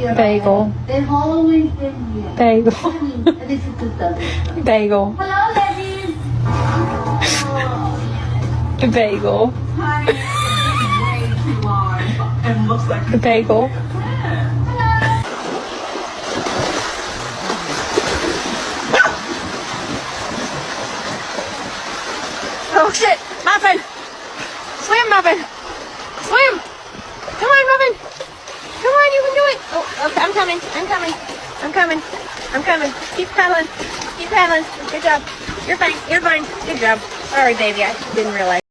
Bagel. Bagel. Bagel. Hello, ladies. Bagel. Hi. Way too long. And looks like Bagel. Oh shit! Muffin! Swim, Muffin! Swim! Come on, Muffin! Come on, you can do it! Oh, okay, I'm coming. I'm coming. I'm coming. I'm coming. Keep paddling. Keep paddling. Good job. You're fine. You're fine. Good job. Sorry, baby. I didn't realize.